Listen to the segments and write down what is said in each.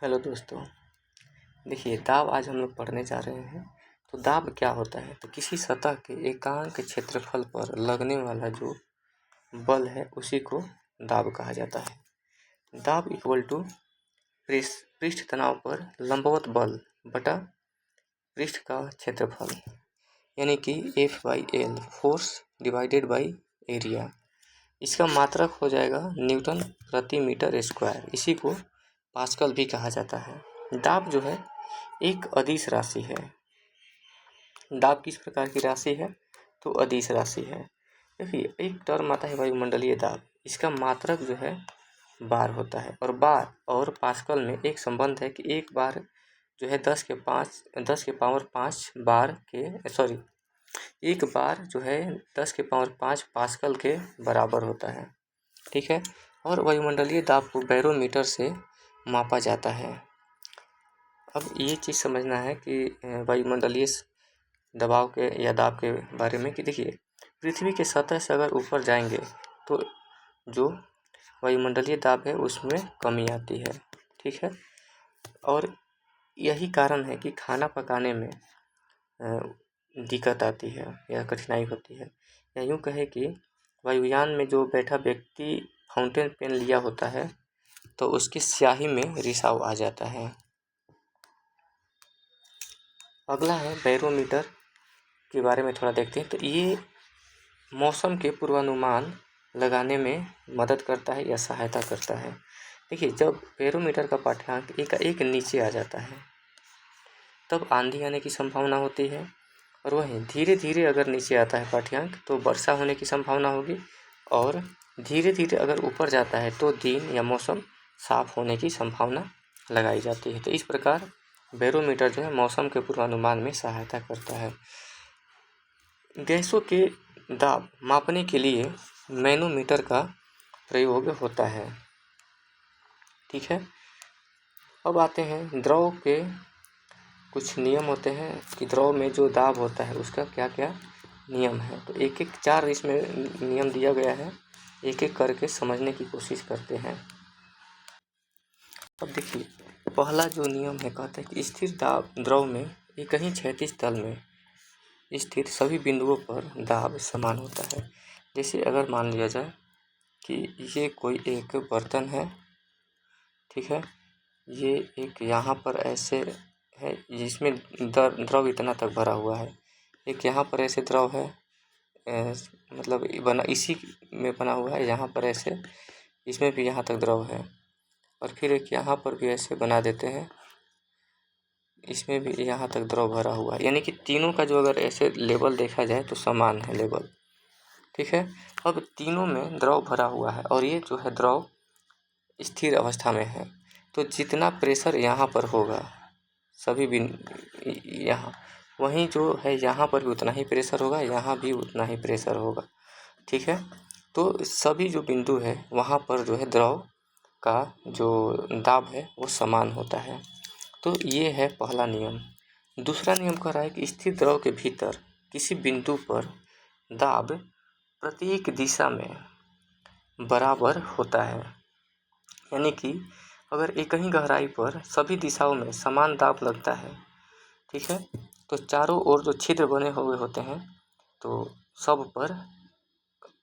Hello दोस्तों, देखिए दाब आज हम लोग पढ़ने जा रहे हैं। तो दाब क्या होता है? तो किसी सतह के एकांक क्षेत्रफल पर लगने वाला जो बल है उसी को दाब कहा जाता है। दाब इक्वल टू पृष्ठ तनाव पर लंबवत बल बटा पृष्ठ का क्षेत्रफल, यानी कि F/L, force divided by area. इसका मात्रक हो जाएगा न्यूटन प्रति मीटर स्क्वायर। इसी को पास्कल भी कहा जाता है। दाब जो है एक अदिश राशि है। दाब किस प्रकार की राशि है? तो अदिश राशि है। देखिए एक टर्म आता है वायुमंडलीय दाब, इसका मात्रक जो है बार होता है। और बार और पास्कल में एक संबंध है कि एक बार जो है 10 के पावर 5 बार के एक बार जो है 10 के पावर 5 पास्कल के बराबर होता है। ठीक है। और वायुमंडलीय दाब को बैरोमीटर से मापा जाता है। अब ये चीज़ समझना है कि वायुमंडलीय दबाव के या दाब के बारे में कि देखिए पृथ्वी के सतह से अगर ऊपर जाएंगे तो जो वायुमंडलीय दाब है उसमें कमी आती है। ठीक है। और यही कारण है कि खाना पकाने में दिक्कत आती है या कठिनाई होती है। या यूँ कहे कि वायुयान में जो बैठा व्यक्ति फाउंटेन पेन लिया होता है तो उसकी स्याही में रिसाव आ जाता है। अगला है बैरोमीटर के बारे में थोड़ा देखते हैं। तो ये मौसम के पूर्वानुमान लगाने में मदद करता है या सहायता करता है। देखिए जब बैरोमीटर का पाठ्यांक एक नीचे आ जाता है तब आंधी आने की संभावना होती है, और वहीं धीरे धीरे अगर नीचे आता है पाठ्यांक तो वर्षा होने की संभावना होगी, और धीरे धीरे अगर ऊपर जाता है तो दिन या मौसम साफ होने की संभावना लगाई जाती है। तो इस प्रकार बैरोमीटर जो है मौसम के पूर्वानुमान में सहायता करता है। गैसों के दाब मापने के लिए मैनोमीटर का प्रयोग होता है। ठीक है। अब आते हैं द्रव के कुछ नियम होते हैं कि द्रव में जो दाब होता है उसका क्या क्या नियम है। तो एक एक 4 इसमें नियम दिया गया है, एक एक करके समझने की कोशिश करते हैं। अब देखिए पहला जो नियम है कहता है कि स्थिर दाब द्रव में एक ही क्षैतिज तल में स्थित सभी बिंदुओं पर दाब समान होता है। जैसे अगर मान लिया जाए कि ये कोई एक बर्तन है, ठीक है, ये एक यहाँ पर ऐसे है जिसमें द्रव इतना तक भरा हुआ है, एक यहाँ पर ऐसे द्रव है, मतलब बना इसी में बना हुआ है, यहाँ पर ऐसे इसमें भी यहाँ तक द्रव है, और फिर एक यहाँ पर भी ऐसे बना देते हैं, इसमें भी यहाँ तक द्रव भरा हुआ है। यानी कि तीनों का जो अगर ऐसे लेवल देखा जाए तो समान है लेवल। ठीक है। अब तीनों में द्रव भरा हुआ है और ये जो है द्रव स्थिर अवस्था में है, तो जितना प्रेशर यहाँ पर होगा सभी यहाँ, वहीं जो है यहाँ पर भी उतना ही प्रेशर होगा, यहाँ भी उतना ही प्रेशर होगा। ठीक है। तो सभी जो बिंदु है वहाँ पर जो है द्रव का जो दाब है वो समान होता है। तो ये है पहला नियम। दूसरा नियम कह रहा है कि स्थिर द्रव के भीतर किसी बिंदु पर दाब प्रत्येक दिशा में बराबर होता है। यानी कि अगर एक ही गहराई पर सभी दिशाओं में समान दाब लगता है, ठीक है, तो चारों ओर जो छिद्र बने हुए होते हैं तो सब पर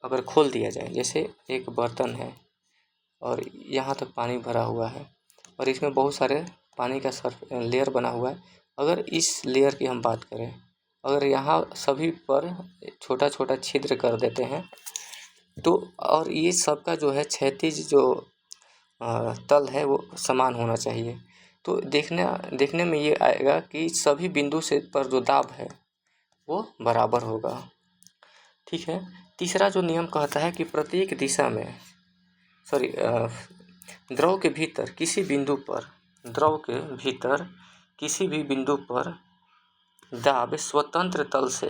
अगर खोल दिया जाए, जैसे एक बर्तन है और यहाँ तक पानी भरा हुआ है और इसमें बहुत सारे पानी का लेयर बना हुआ है, अगर इस लेयर की हम बात करें, अगर यहाँ सभी पर छोटा छोटा छिद्र कर देते हैं तो, और ये सबका जो है क्षैतिज जो तल है वो समान होना चाहिए, तो देखने में ये आएगा कि सभी बिंदु से पर जो दाब है वो बराबर होगा। ठीक है। तीसरा जो नियम कहता है कि प्रत्येक दिशा में द्रव के भीतर किसी भी बिंदु पर दाब स्वतंत्र तल से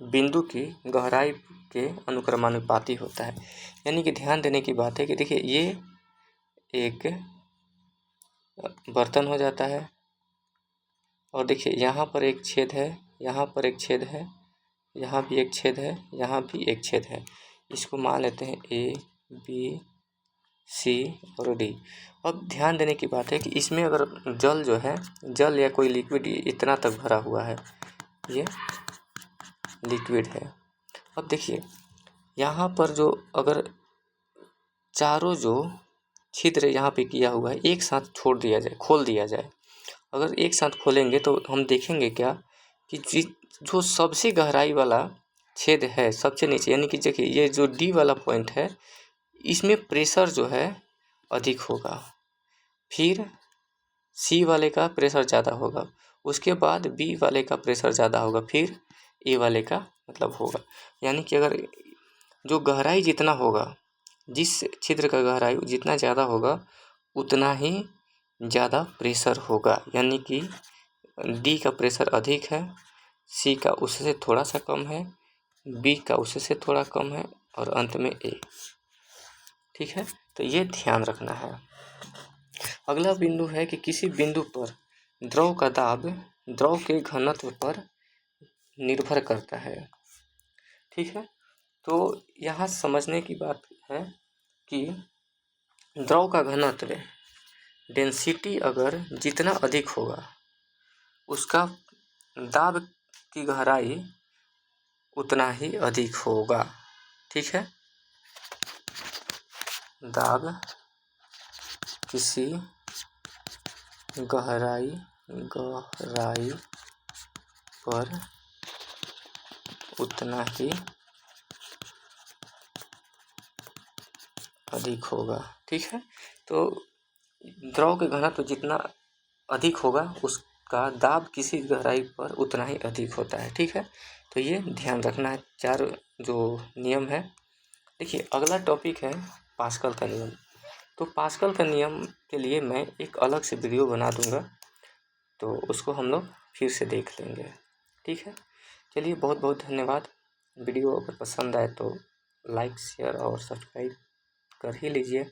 बिंदु की गहराई के अनुक्रमानुपाती होता है। यानी कि ध्यान देने की बात है कि देखिए ये एक बर्तन हो जाता है और देखिए यहाँ पर एक छेद है, यहाँ पर एक छेद है, यहाँ भी एक छेद है, यहाँ भी एक छेद है। इसको मान लेते हैं A, B, C और D। अब ध्यान देने की बात है कि इसमें अगर जल जो है, जल या कोई लिक्विड इतना तक भरा हुआ है, ये लिक्विड है। अब देखिए यहाँ पर जो अगर चारों जो छिद्र यहाँ पे किया हुआ है एक साथ छोड़ दिया जाए, खोल दिया जाए, अगर एक साथ खोलेंगे तो हम देखेंगे क्या कि जो सबसे गहराई वाला छेद है सबसे नीचे, यानी कि देखिए ये जो डी वाला पॉइंट है इसमें प्रेशर जो है अधिक होगा, फिर सी वाले का प्रेशर ज़्यादा होगा, उसके बाद बी वाले का प्रेशर ज़्यादा होगा, फिर ए वाले का मतलब होगा। यानी कि अगर जो गहराई जितना होगा, जिस छिद्र का गहराई जितना ज़्यादा होगा उतना ही ज़्यादा प्रेशर होगा। यानी कि डी का प्रेशर अधिक है, सी का उससे थोड़ा सा कम है, बी का उससे थोड़ा कम है और अंत में ए। ठीक है, तो ये ध्यान रखना है। अगला बिंदु है कि किसी बिंदु पर द्रव का दाब द्रव के घनत्व पर निर्भर करता है। ठीक है, तो यहाँ समझने की बात है कि द्रव का घनत्व डेंसिटी अगर जितना अधिक होगा उसका दाब की गहराई उतना ही अधिक होगा। ठीक है, दाब किसी गहराई पर उतना ही अधिक होगा। ठीक है, तो द्रव के घनत्व जितना अधिक होगा उसका दाब किसी गहराई पर उतना ही अधिक होता है। ठीक है, तो ये ध्यान रखना है, चार जो नियम है। देखिए अगला टॉपिक है पास्कल का नियम। तो पास्कल का नियम के लिए मैं एक अलग से वीडियो बना दूंगा, तो उसको हम लोग फिर से देख लेंगे। ठीक है, चलिए बहुत बहुत धन्यवाद। वीडियो अगर पसंद आए तो लाइक शेयर और सब्सक्राइब कर ही लीजिए।